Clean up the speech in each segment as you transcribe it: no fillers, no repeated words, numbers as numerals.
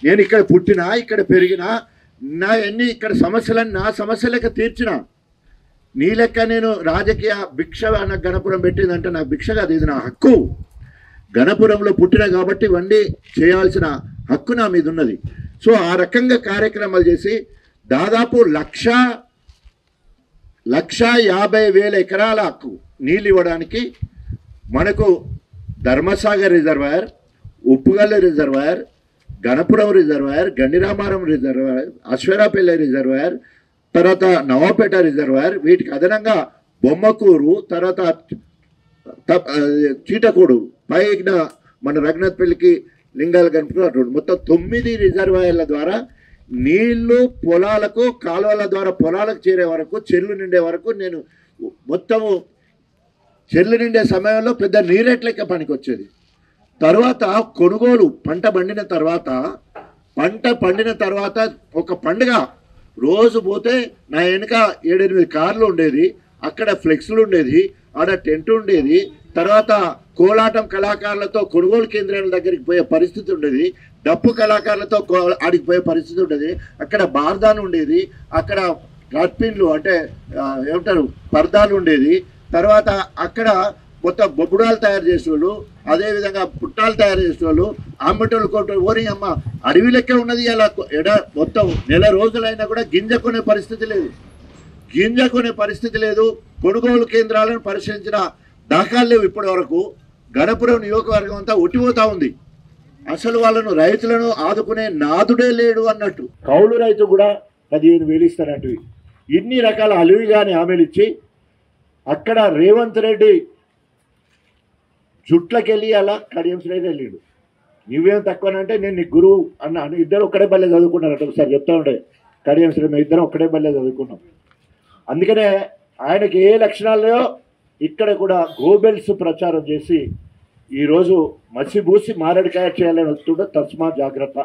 నేను ఇక్కడ పుట్టినా, ఇక్కడ పెరిగినా, నా ఎన్ని ఇక్కడ సమస్యలను నా సమస్యలకి తీర్చిన. నీ లెక్క నేను రాజకీయ భిక్ష నాకు గణపురం పెట్టిందంటే నాకు భిక్ష కాదు, ఇది నా హక్కు. గణపురంలో పుట్టిన కాబట్టి ఇవన్నీ చేయాల్సిన హక్కు నా మీద ఉన్నది. సో ఆ రకంగా కార్యక్రమాలు చేసి దాదాపు 1,50,000 ఎకరాలకు నీళ్ళు ఇవ్వడానికి మనకు Dharmasagar reservoir, Uppugalla reservoir, Ganapuram reservoir, Gandiramaram reservoir, Ashwarapalli reservoir, తర్వాత నవాపేట రిజర్వాయర్, వీటికి అదనంగా బొమ్మకూరు, తర్వాత చీటకూడు, పైన మన రఘునాథ్పల్లికి లింగాల గణపతి, మొత్తం 9 రిజర్వాయర్ల ద్వారా నీళ్లు పొలాలకు, కాలువల ద్వారా పొలాలకు చేరే వరకు, చెర్లు నిండే వరకు నేను మొత్తము చెర్లు నిండే సమయంలో పెద్ద నీరెట్లెక్క పనికి వచ్చేది. తర్వాత కొనుగోలు పంట పండిన తర్వాత ఒక పండుగ రోజు పోతే నా వెనుక 7-8 కార్లు ఉండేది, అక్కడ ఫ్లెక్స్లు ఉండేది, ఆడ టెంట్ ఉండేది, తర్వాత కోలాటం కళాకారులతో కొనుగోలు కేంద్రాల దగ్గరికి పోయే పరిస్థితి ఉండేది, డప్పు కళాకారులతో ఆడికి పోయే పరిస్థితి ఉండేది, అక్కడ బార్దాన్ ఉండేది, అక్కడ కట్పిన్లు అంటే ఏమంటారు పర్దాలు ఉండేది, తర్వాత అక్కడ మొత్తం బొబ్బుడాలు తయారు చేసేవాళ్ళు, అదేవిధంగా పుట్టాలు తయారు చేసేవాళ్ళు, అమ్మటోళ్ళు కొట్టోళ్ళు. ఓరి అమ్మ అడవి లెక్క ఉన్నది. అలా మొత్తం నెల రోజులైనా కూడా గింజ కొనే పరిస్థితి లేదు. కొనుగోలు కేంద్రాలను పరిశీలించిన దాఖలు లేవు ఇప్పటి వరకు. గణపురం నియోజకవర్గం అంతా ఒట్టిపోతా ఉంది. అసలు వాళ్ళను రైతులను ఆదుకునే నాదుడే లేడు అన్నట్టు. కౌలు రైతు కూడా 15,000 ఇస్తారంటు. ఇన్ని రకాల అలివిగాని హామీలు ఇచ్చి అక్కడ రేవంత్ రెడ్డి జుట్లకెళ్ళి అలా కడియం శ్రేణి వెళ్ళాడు. నువ్వేం తక్కువనంటే నేను నీ గురువు అన్నాను. ఇద్దరు ఒక్కడే బల్లే చదువుకున్నారట. ఒకసారి చెప్తా ఉండే కడియం శ్రేణి ఇద్దరం ఒక్కడే బల్లే చదువుకున్నాం. అందుకనే ఆయనకి ఏ లక్షణాలు లేవో ఇక్కడ కూడా గోబెల్స్ ప్రచారం చేసి ఈరోజు మసిబూసి మారడికాయ చేయాలని వస్తుండే. తస్మా జాగ్రత్త.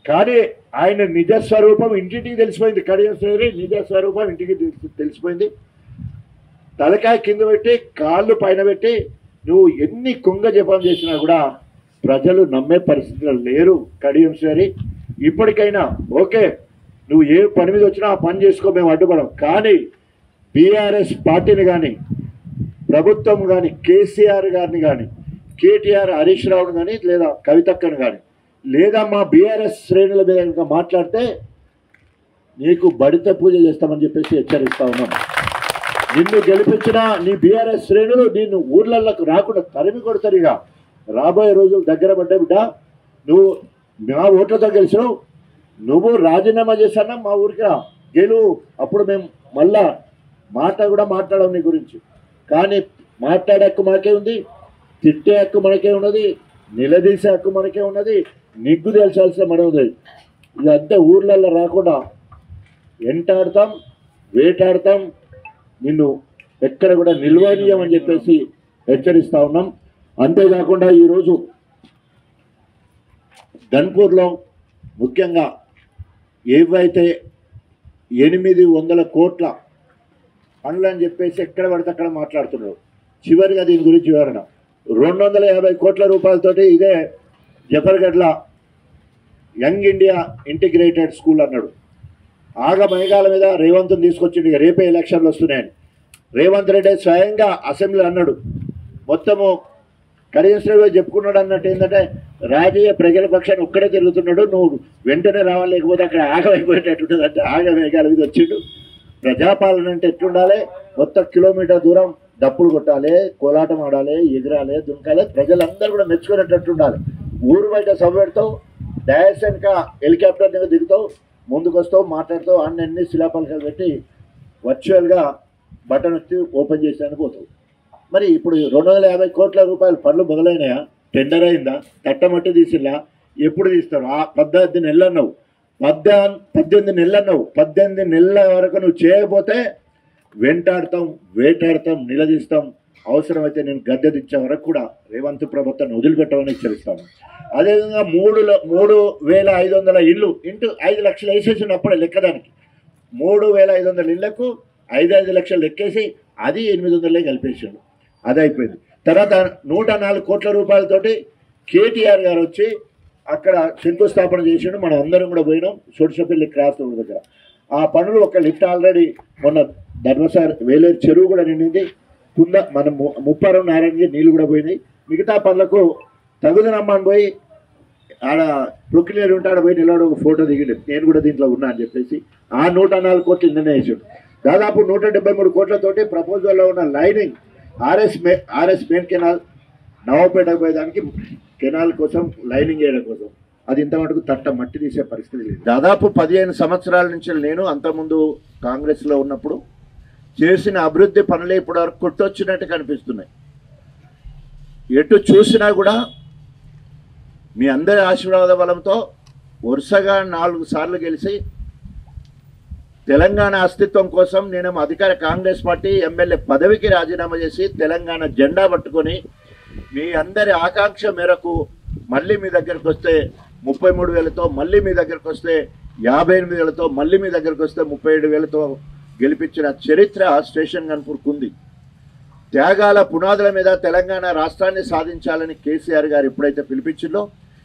కానీ ఆయన నిజస్వరూపం ఇంటికి తెలిసిపోయింది. కడియం శ్రేణి నిజస్వరూపం ఇంటికి తెలిసిపోయింది. తలకాయ కింద పెట్టి కాళ్ళు పైన పెట్టి నువ్వు ఎన్ని కుంగ జపం చేసినా కూడా ప్రజలు నమ్మే పరిస్థితులు లేరు. కడియం శ్రేణి ఇప్పటికైనా ఓకే, నువ్వు ఏ పని మీద వచ్చినా ఆ పని చేసుకో, మేము అడ్డుపడం. కానీ బీఆర్ఎస్ పార్టీని కానీ, ప్రభుత్వం కానీ, కేసీఆర్ గారిని కానీ, కేటీఆర్ హరీష్ రావుని కానీ, లేదా కవితక్కను కానీ, లేదా మా బీఆర్ఎస్ శ్రేణుల మీద కనుక మాట్లాడితే నీకు బడిత పూజ చేస్తామని చెప్పేసి హెచ్చరిస్తా ఉన్నాం. నిన్ను గెలిపించిన నీ బీఆర్ఎస్ శ్రేణులు నిన్ను ఊర్లలోకి రాకుండా తరిమి కొడతారు. ఇక రాబోయే రోజులు దగ్గర పడ్డా బిడ్డ, నువ్వు మా ఓట్లతో గెలిచినావు, నువ్వు రాజీనామా చేశానా మా ఊరికి రా, గెలువు. అప్పుడు మేము మళ్ళా మాట కూడా మాట్లాడడం నీ గురించి. కానీ మాట్లాడే హక్కు మనకే ఉంది, తిట్టే హక్కు మనకే ఉన్నది, నిలదీసే హక్కు మనకే ఉన్నది, నిగ్గు తెలిసాల్సిన మనం ఉంది. ఇదంతా ఊర్లలో రాకుండా ఎంటాడతాం, వేటాడతాం, నిన్ను ఎక్కడ కూడా నిల్వనీయమని చెప్పేసి హెచ్చరిస్తూ ఉన్నాం. అంతేకాకుండా ఈరోజు గన్పూర్లో ముఖ్యంగా ఏవైతే 800 కోట్ల పనులు అని చెప్పేసి ఎక్కడ పడితే అక్కడ మాట్లాడుతున్నారు. చివరిగా దీని గురించి వివరణ. 250 కోట్ల రూపాయలతోటి ఇదే జఫర్గఢ్ల యంగ్ ఇండియా ఇంటిగ్రేటెడ్ స్కూల్ అన్నాడు. ఆగమేఘాల మీద రేవంత్ని తీసుకొచ్చిండు. రేపే ఎలక్షన్లు వస్తున్నాయని రేవంత్ రెడ్డి స్వయంగా అసెంబ్లీ అన్నాడు. మొత్తము కడియం శ్రేణి చెప్పుకున్నాడు అన్నట్టు. ఏంటంటే రాజకీయ ప్రజల పక్షాన్ని ఒక్కడే తిరుగుతున్నాడు, నువ్వు వెంటనే రావాలి, లేకపోతే అక్కడ ఆగమైపోయేటట్టుంటుంది అంటే ఆగమేఘాల మీద వచ్చిండు. ప్రజాపాలన అంటే ఎట్లుండాలి? మొత్తం కిలోమీటర్ దూరం డప్పులు కొట్టాలి, కోలాటం ఆడాలి, ఎగరాలి, దుంకాలి, ప్రజలందరూ కూడా మెచ్చుకునేటట్టు ఉండాలి. ఊరు బయట సభ పెడతావు, డయాస్ వెనక హెలికాప్టర్ మీద దిగుతావు, ముందుకు వస్తావు, మాట్లాడుతావు, అన్ని శిలాపలకాలు పెట్టి వర్చువల్గా బటన్ వచ్చి ఓపెన్ చేసేందుకు పోతావు. మరి ఇప్పుడు 250 కోట్ల రూపాయల పనులు మొదలైనాయా? టెండర్ అయిందా? తట్టమట్టి తీసిలా? ఎప్పుడు తీస్తారు? 18 నెలలు అన్నావు, 18 నెలలు అన్నావు. 18 నెలల వరకు నువ్వు చేయకపోతే వెంటాడతాం, వేటాడతాం, నిలదీస్తాం. అవసరమైతే నేను గద్దె దించే వరకు కూడా రేవంత్ ప్రభుత్వాన్ని వదిలిపెట్టమని హెచ్చరిస్తాను. అదేవిధంగా 3,500 ఇళ్ళు ఇంటూ 5 లక్షలు వేసేసిండు అప్పుడే లెక్కదానికి. 3,500 ఇళ్లకు 5 లక్షలు లెక్కేసి అది 800 కలిపేసాడు. అది అయిపోయింది. తర్వాత 104 కోట్ల రూపాయలతోటి కేటీఆర్ గారు వచ్చి అక్కడ శంకుస్థాపన చేసిండు. మనం అందరం కూడా పోయినాం సొడిసపల్లి క్రాస్ రోడ్ దగ్గర. ఆ పనులు ఒక లిఫ్ట్ ఆల్రెడీ మొన్న ధర్మసారి వేలేరు చెరువు కూడా నిండింది. కుంద మనం ముప్పారం నారాయణకి నీళ్ళు కూడా పోయినాయి. మిగతా పనులకు తగుదనమ్మని పోయి ఆడ ప్రొక్లియర్ ఉంటే ఆడ పోయి నిలబడి ఒక ఫోటో దిగిండు. నేను కూడా దీంట్లో ఉన్నా అని చెప్పేసి ఆ 104 కోట్లు ఇందనే వేసాడు. దాదాపు 173 కోట్లతోటి ప్రపోజల్లో ఉన్న లైనింగ్ ఆర్ఎస్ మెయిన్ కెనాల్ నవాపేటకు పోయేదానికి కెనాల్ కోసం లైనింగ్ వేయడం కోసం అది ఇంతమటుకు తట్ట మట్టి తీసే పరిస్థితి లేదు. దాదాపు 15 సంవత్సరాల నుంచి నేను అంతకుముందు కాంగ్రెస్లో ఉన్నప్పుడు చేసిన అభివృద్ధి పనులే ఇప్పటివరకు కొట్టొచ్చినట్టు కనిపిస్తున్నాయి. ఎటు చూసినా కూడా మీ అందరి ఆశీర్వాద బలంతో వరుసగా 4 సార్లు గెలిచి తెలంగాణ అస్తిత్వం కోసం నేను అధికార కాంగ్రెస్ పార్టీ ఎమ్మెల్యే పదవికి రాజీనామా చేసి తెలంగాణ జెండా పట్టుకొని మీ అందరి ఆకాంక్ష మేరకు మళ్ళీ మీ దగ్గరకు వస్తే 33,000తో, మళ్ళీ మీ దగ్గరకు వస్తే 58,000తో, మళ్ళీ మీ దగ్గరకు వస్తే 37,000తో గెలిపించిన చరిత్ర స్టేషన్ గన్పూర్కు ఉంది. త్యాగాల పునాదుల మీద తెలంగాణ రాష్ట్రాన్ని సాధించాలని కేసీఆర్ గారు ఎప్పుడైతే పిలిపించిందో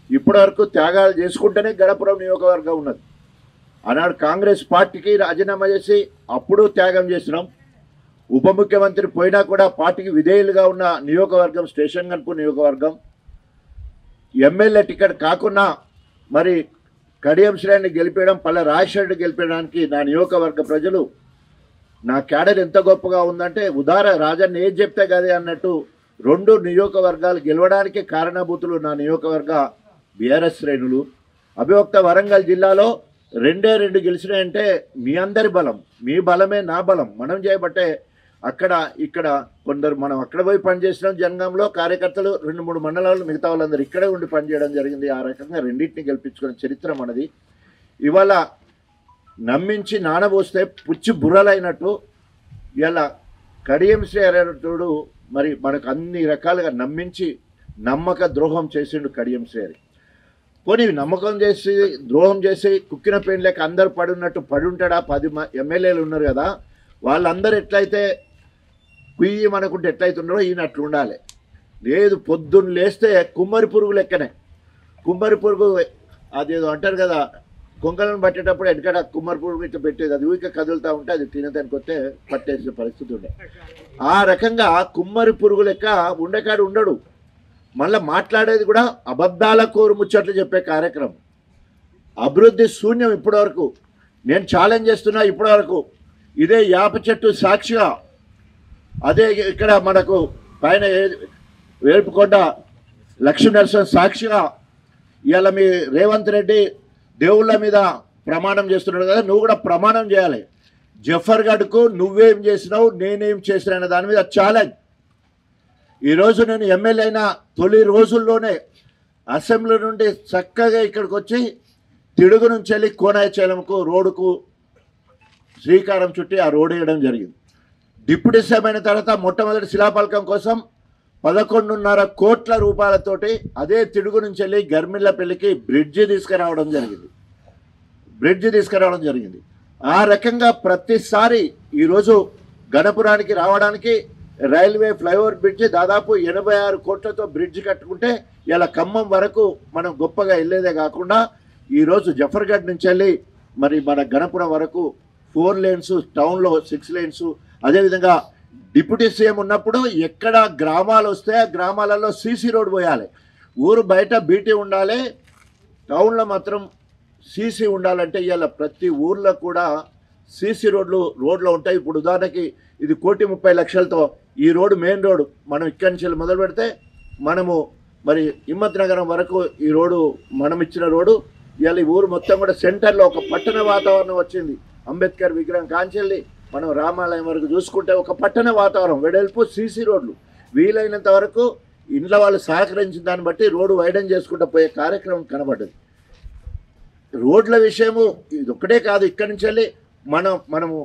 ఇప్పటివరకు త్యాగాలు చేసుకుంటేనే గణపురం నియోజకవర్గం ఉన్నది. ఆనాడు కాంగ్రెస్ పార్టీకి రాజీనామా చేసి అప్పుడు త్యాగం చేసినాం. ఉప ముఖ్యమంత్రి పోయినా కూడా పార్టీకి విధేయులుగా ఉన్న నియోజకవర్గం స్టేషన్ గన్పూర్ నియోజకవర్గం. ఎమ్మెల్యే టికెట్ కాకుండా మరి కడియం శ్రేణిని గెలిపేయడం, పల్ల రాజశేఖర్ గెలిపేయడానికి నా నియోజకవర్గ ప్రజలు నా క్యాడర్ ఎంత గొప్పగా ఉందంటే ఉదార రాజన్ ఏం చెప్తే కదే అన్నట్టు 2 నియోజకవర్గాలు గెలవడానికి కారణభూతులు నా నియోజకవర్గ బీఆర్ఎస్ శ్రేణులు. అభివక్త వరంగల్ జిల్లాలో 2 గెలిచినాయంటే మీ అందరి బలం, మీ బలమే నా బలం. మనం చేయబట్టే అక్కడ ఇక్కడ కొందరు మనం అక్కడ పోయి పనిచేసిన జనగాంలో కార్యకర్తలు 2-3 మండలాలు మిగతా వాళ్ళందరూ ఇక్కడే ఉండి పనిచేయడం జరిగింది. ఆ రకంగా రెండింటిని గెలిపించుకునే చరిత్ర మనది. ఇవాళ నమ్మించి నానబోస్తే పుచ్చి బుర్రలైనట్టు ఇలా కడియం శ్రేణుడు మరి మనకు అన్ని రకాలుగా నమ్మించి నమ్మక ద్రోహం చేసిండు కడియం శ్రేణి. పోనీ నమ్మకం చేసి ద్రోహం చేసి కుక్కిన పెయిన్ అందరు పడున్నట్టు పడి ఉంటాడా? 10 ఎమ్మెల్యేలు ఉన్నారు కదా, వాళ్ళందరూ ఎట్లయితే కుయ్యి మనకుంటే ఎట్లయితే ఉన్నారో ఈయన అట్లా ఉండాలి. లేదు, పొద్దున్న లేస్తే కుమ్మరి పురుగు లెక్కనే. కుమ్మరి పురుగు అదేదో అంటారు కదా, కొంగలను పట్టేటప్పుడు ఎక్కడ కుమ్మరి పురుగు ఇట్లా పెట్టేది, అది ఊరికే కదులుతూ ఉంటే అది తినదానికి వస్తే పట్టేసిన పరిస్థితి ఉండే. ఆ రకంగా కుమ్మరి పురుగు లెక్క ఉండకాడు ఉండడు. మళ్ళీ మాట్లాడేది కూడా అబద్ధాల కోరు ముచ్చట్లు చెప్పే కార్యక్రమం. అభివృద్ధి శూన్యం ఇప్పటివరకు. నేను ఛాలెంజ్ చేస్తున్నా ఇప్పటివరకు ఇదే యాప చెట్టు సాక్షిగా, అదే ఇక్కడ మనకు పైన వేల్పుకొండ లక్ష్మీ నరసింహ సాక్షిగా ఇవాళ మీ రేవంత్ రెడ్డి దేవుళ్ళ మీద ప్రమాణం చేస్తున్నాడు కదా, నువ్వు కూడా ప్రమాణం చేయాలి. జఫర్గఢ్కు నువ్వేం చేసినావు, నేనేం చేసిన అనే దాని మీద ఛాలెంజ్. ఈరోజు నేను ఎమ్మెల్యే అయిన తొలి రోజుల్లోనే అసెంబ్లీ నుండి చక్కగా ఇక్కడికి వచ్చి తిడుగు నుంచి వెళ్ళి కోనాయచేలంకు రోడ్డుకు శ్రీకారం చుట్టి ఆ రోడ్డు వేయడం జరిగింది. డిప్యూటీ సీఎం అయిన తర్వాత మొట్టమొదటి శిలాఫలకం కోసం 11.5 కోట్ల రూపాయలతోటి అదే తిడుగు నుంచి వెళ్ళి గర్మిళ్ళపల్లికి బ్రిడ్జి తీసుకురావడం జరిగింది. ఆ రకంగా ప్రతిసారి ఈరోజు గణపురానికి రావడానికి రైల్వే ఫ్లైఓవర్ బ్రిడ్జి దాదాపు 86 కోట్లతో బ్రిడ్జి కట్టుకుంటే ఇలా ఖమ్మం వరకు మనం గొప్పగా వెళ్ళేదే కాకుండా ఈరోజు జఫర్గఢ్ నుంచి వెళ్ళి మరి మన గణపురం వరకు 4 లేన్స్, టౌన్లో 6 లేన్స్. అదేవిధంగా డిప్యూటీ సీఎం ఉన్నప్పుడు ఎక్కడ గ్రామాలు వస్తే ఆ గ్రామాలలో సీసీ రోడ్ పోయాలి. ఊరు బయట బీటీ ఉండాలి, టౌన్లో మాత్రం సీసీ ఉండాలంటే ఇవాళ ప్రతి ఊర్లో కూడా సీసీ రోడ్లు ఉంటాయి. ఇప్పుడు ఉదాహరణకి ఇది 1,30,00,000తో ఈ రోడ్డు మెయిన్ రోడ్డు మనం ఇక్కడి నుంచి మొదలు పెడితే మనము మరి హిమ్మత్ నగరం వరకు ఈ రోడ్డు మనం ఇచ్చిన రోడ్డు. ఇవాళ ఈ ఊరు మొత్తం కూడా సెంటర్లో ఒక పట్టణ వాతావరణం వచ్చింది. అంబేద్కర్ విగ్రహం కాంచెల్లి మనం రామాలయం వరకు చూసుకుంటే ఒక పట్టణ వాతావరణం, వెడల్పు సీసీ రోడ్లు. వీలైనంత వరకు ఇంట్లో వాళ్ళు సహకరించిన దాన్ని బట్టి రోడ్డు వైడన్ చేసుకుంటూ పోయే కార్యక్రమం కనబడ్డది. రోడ్ల విషయము ఇది ఒక్కటే కాదు, ఇక్కడి నుంచి వెళ్ళి మనము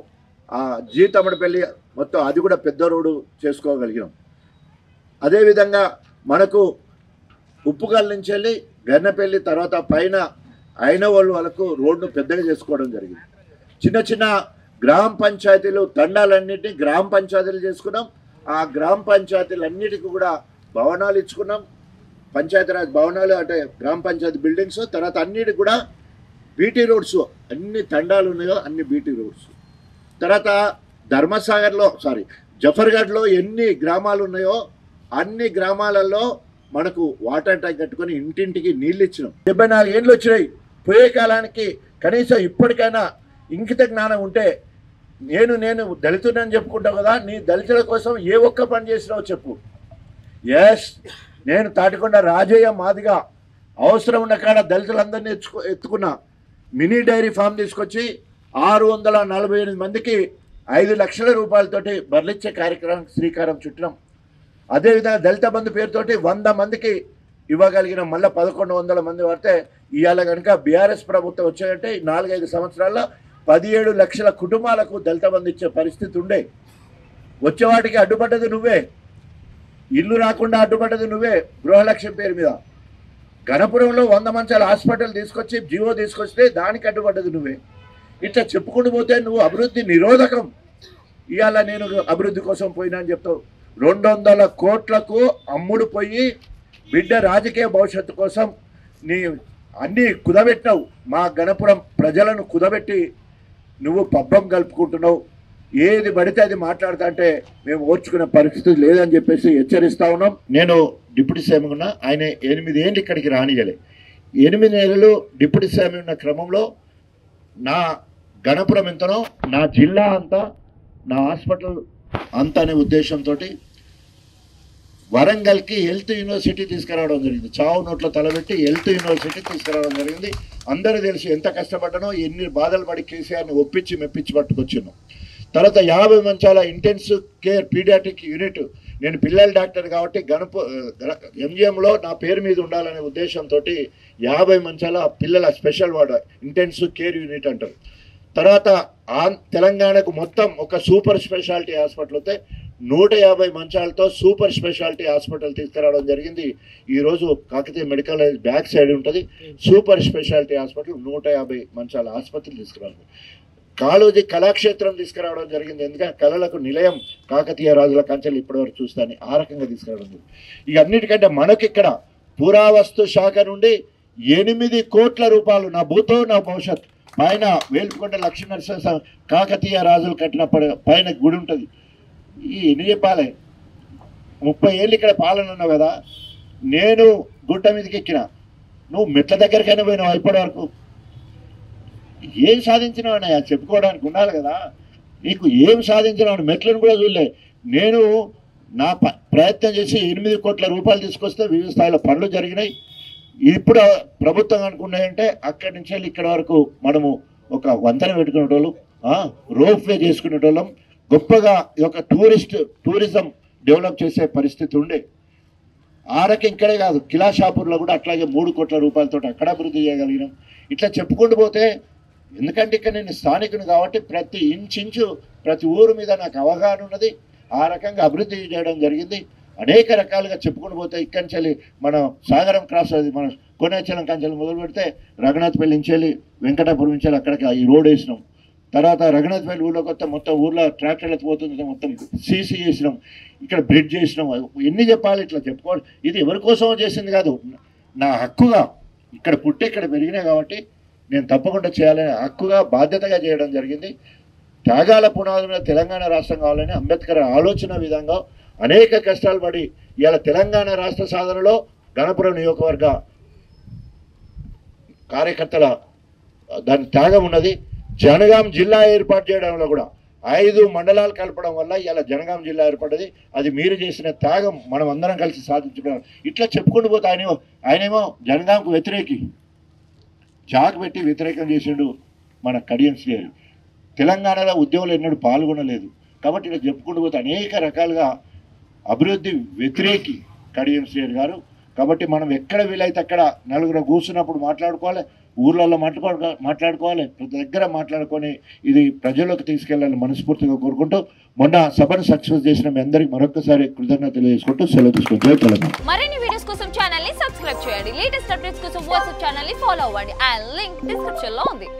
జీతమ్మడిపల్లి మొత్తం అది కూడా పెద్ద రోడ్డు చేసుకోగలిగినాం. అదేవిధంగా మనకు ఉప్పుగల్ నుంచి వెళ్ళి గన్నపల్లి తర్వాత పైన అయిన వాళ్ళకు రోడ్డు పెద్దగా చేసుకోవడం జరిగింది. చిన్న చిన్న గ్రామ పంచాయతీలు తండాలన్నింటినీ గ్రామ పంచాయతీలు చేసుకున్నాం. ఆ గ్రామ పంచాయతీలన్నిటికీ కూడా భవనాలు ఇచ్చుకున్నాం. పంచాయతీరాజ్ భవనాలు అంటే గ్రామ పంచాయతీ బిల్డింగ్స్, తర్వాత అన్నిటికి కూడా బీటీ రోడ్స్, అన్ని తండాలు ఉన్నాయో అన్ని బీటీ రోడ్స్. తర్వాత జఫర్గఢ్లో ఎన్ని గ్రామాలు ఉన్నాయో అన్ని గ్రామాలలో మనకు వాటర్ ట్యాంక్ కట్టుకొని ఇంటింటికి నీళ్ళు ఇచ్చినాం. 74 ఏళ్ళు వచ్చినాయి. పోయే కాలానికి కనీసం ఇప్పటికైనా ఇంకిత జ్ఞానం ఉంటే నేను దళితుడని చెప్పుకుంటావు కదా, నీ దళితుల కోసం ఏ ఒక్క పని చేసినావో చెప్పు. ఎస్, నేను తాటికొండ రాజయ్య మాదిగా అవసరం ఉన్న కాడ దళితులందరినీ ఎత్తుకున్నా. మినీ డైరీ ఫామ్ తీసుకొచ్చి 648 మందికి 5 లక్షల రూపాయలతోటి బర్లిచ్చే కార్యక్రమానికి శ్రీకారం చుట్టినాం. అదేవిధంగా దళిత బంధు పేరుతోటి 100 మందికి ఇవ్వగలిగిన. మళ్ళీ 1100 మంది పడితే ఇవాళ కనుక బీఆర్ఎస్ ప్రభుత్వం వచ్చాయంటే 4-5 సంవత్సరాల్లో 17 లక్షల కుటుంబాలకు దళిత బంధు ఇచ్చే పరిస్థితి ఉండే. వచ్చేవాటికి అడ్డుపడ్డది నువ్వే, ఇల్లు రాకుండా అడ్డుపడ్డది నువ్వే. గృహలక్ష్యం పేరు మీద గణపురంలో 100 మంచాల హాస్పిటల్ తీసుకొచ్చి జీవో తీసుకొస్తే దానికి అడ్డుపడ్డది నువ్వే. ఇట్లా చెప్పుకుంటూ పోతే నువ్వు అభివృద్ధి నిరోధకం. ఇవాళ నేను అభివృద్ధి కోసం పోయినా అని చెప్తావు. 200 కోట్లకు అమ్ముడు పోయి బిడ్డ రాజకీయ భవిష్యత్తు కోసం నీ అన్నీ కుదబెట్టావు. మా గణపురం ప్రజలను కుదబెట్టి నువ్వు పబ్బం కలుపుకుంటున్నావు. ఏది పడితే అది మాట్లాడుతా అంటే మేము ఓర్చుకునే పరిస్థితి లేదని చెప్పేసి హెచ్చరిస్తా ఉన్నాం. నేను డిప్యూటీ సీఎం ఉన్నా, ఆయన 8 ఏళ్ళు ఇక్కడికి రానియలే. 8 నెలలు డిప్యూటీ సీఎం ఉన్న క్రమంలో నా గణపురం ఎంతనో, నా జిల్లా అంతా, నా హాస్పిటల్ అంత అనే ఉద్దేశంతో వరంగల్కి హెల్త్ యూనివర్సిటీ తీసుకురావడం జరిగింది. చావు నోట్లో తలబెట్టి హెల్త్ యూనివర్సిటీ తీసుకురావడం జరిగింది. అందరూ తెలిసి ఎంత కష్టపడ్డానో, ఎన్ని బాధలు పడి కేసీఆర్ని ఒప్పించి మెప్పించి పట్టుకొచ్చాను. తర్వాత 50 మంచాల ఇంటెన్సివ్ కేర్ పీడియాట్రిక్ యూనిట్, నేను పిల్లల డాక్టర్ కాబట్టి ఎంజిఎంలో నా పేరు మీద ఉండాలనే ఉద్దేశంతో 50 మంచాల పిల్లల special ward intensive care unit అంటారు. తర్వాత తెలంగాణకు మొత్తం ఒక సూపర్ స్పెషాలిటీ హాస్పిటల్ అయితే 150 మంచాలతో సూపర్ స్పెషాలిటీ హాస్పిటల్ తీసుకురావడం జరిగింది. ఈరోజు Kakatiya medical college back side ఉంటుంది సూపర్ స్పెషాలిటీ హాస్పిటల్. 150 మంచాల ఆసుపత్రి తీసుకురావడం. కాళోజీ కళాక్షేత్రం తీసుకురావడం జరిగింది. ఎందుకంటే కళలకు నిలయం కాకతీయ రాజుల కంచెలు ఇప్పటివరకు చూస్తాను. ఆ రకంగా తీసుకురావడం జరిగింది. ఇక అన్నిటికంటే మనకిక్కడ పురావస్తు శాఖ నుండి 8 కోట్ల రూపాయలు, నా భూతో నా భవిష్యత్ పైన వేలుపుకొండ లక్ష్మీనరసింహ కాకతీయ రాజులు కట్టిన పైన గుడి ఉంటుంది. ఎన్ని చెప్పాలి, 30 ఏళ్ళు ఇక్కడ పాలన ఉన్నావు కదా. నేను గుట్ట మీదకి ఎక్కిన, నువ్వు మెట్ల దగ్గరికైనా పోయినావు. ఇప్పటి వరకు ఏం సాధించినావు అన్నయ్య చెప్పుకోవడానికి ఉండాలి కదా. నీకు ఏం సాధించినావు, మెట్లను కూడా చూడలే. నేను నా ప్రయత్నం చేసి 8 కోట్ల రూపాయలు తీసుకొస్తే వివిధ స్థాయిలో పనులు జరిగినాయి. ఇప్పుడు ప్రభుత్వం అనుకున్నాయంటే అక్కడి నుంచి వెళ్ళి ఇక్కడ వరకు మనము ఒక వంతెన పెట్టుకునేటోళ్ళం, రోప్ వే చేసుకునేటోళ్ళం, గొప్పగా ఈ యొక్క టూరిజం డెవలప్ చేసే పరిస్థితి ఉండే. ఆ రకం ఇక్కడే కాదు, కిలాషాపూర్లో కూడా అట్లాగే 3 కోట్ల రూపాయలతో అక్కడ అభివృద్ధి చేయగలిగినాం. ఇట్లా చెప్పుకుంటూ పోతే, ఎందుకంటే ఇక్కడ నేను స్థానికుని కాబట్టి ప్రతి ఇంచు ప్రతి ఊరు మీద నాకు అవగాహన ఉన్నది. ఆ రకంగా అభివృద్ధి చేయడం జరిగింది. అనేక రకాలుగా చెప్పుకుంటూ పోతే ఇక్కడి నుంచి మన సాగరం క్రాస్, అది మన కోనేచలం కంచెలు మొదలు పెడితే రఘునాథ్పల్లి నుంచి వెళ్ళి వెంకటాపురం నుంచి అక్కడికి ఈ రోడ్ వేసినాం. తర్వాత రఘునాథ్పల్లి ఊళ్ళోకి వస్తే మొత్తం ఊర్లో ట్రాక్టర్లు ఎత్తిపోతుంది, మొత్తం సీసీ చేసినాం, ఇక్కడ బ్రిడ్జ్ చేసినాం. ఎన్ని చెప్పాలి, ఇట్లా చెప్పుకోవాలి. ఇది ఎవరి కోసమో చేసింది కాదు, నా హక్కుగా ఇక్కడ పుట్టి ఇక్కడ పెరిగినా కాబట్టి నేను తప్పకుండా చేయాలని హక్కుగా బాధ్యతగా చేయడం జరిగింది. త్యాగాల పునాది మీద తెలంగాణ రాష్ట్రం కావాలని అంబేద్కర్ ఆలోచన విధంగా అనేక కష్టాలు పడి ఇవాళ తెలంగాణ రాష్ట్ర సాధనలో గణపురం నియోజకవర్గ కార్యకర్తల దాని త్యాగం ఉన్నది. జనగాం జిల్లా ఏర్పాటు చేయడంలో కూడా 5 మండలాలు కలపడం వల్ల ఇలా జనగాం జిల్లా ఏర్పడ్డది. అది మీరు చేసిన త్యాగం, మనం అందరం కలిసి సాధించడం. ఇట్లా చెప్పుకుంటూ పోతే ఆయనేమో జనగాంకు వ్యతిరేకి, జాగ్ పెట్టి వ్యతిరేకం చేసిండు మన కడియం శ్రీహరి. తెలంగాణలో ఉద్యమంలో ఎన్నడూ పాల్గొనలేదు. కాబట్టి ఇలా చెప్పుకుంటూ పోతే అనేక రకాలుగా అభివృద్ధి వ్యతిరేకి కడియం శ్రీహరి గారు. కాబట్టి మనం ఎక్కడ వీలైతే అక్కడ నలుగురు కూర్చున్నప్పుడు మాట్లాడుకోవాలి, ఊర్లలో మాట్లాడుకోవాలి, ప్రతి దగ్గర మాట్లాడుకొని ఇది ప్రజల్లోకి తీసుకెళ్లాలని మనస్ఫూర్తిగా కోరుకుంటూ మొన్న సభను సక్సెస్ చేసిన మీ అందరికి మరొకసారి కృతజ్ఞతలు తెలియజేసుకుంటూ సెలవు తీసుకుంటూ తెలంగాణ. మరిన్ని వీడియోస్ కోసం ఛానల్ ని సబ్స్క్రైబ్ చేయండి. లేటెస్ట్ అప్డేట్స్ కోసం వాట్సాప్ ఛానల్ ని ఫాలో అవ్వండి. ఆ లింక్ డిస్క్రిప్షన్ లో ఉంది.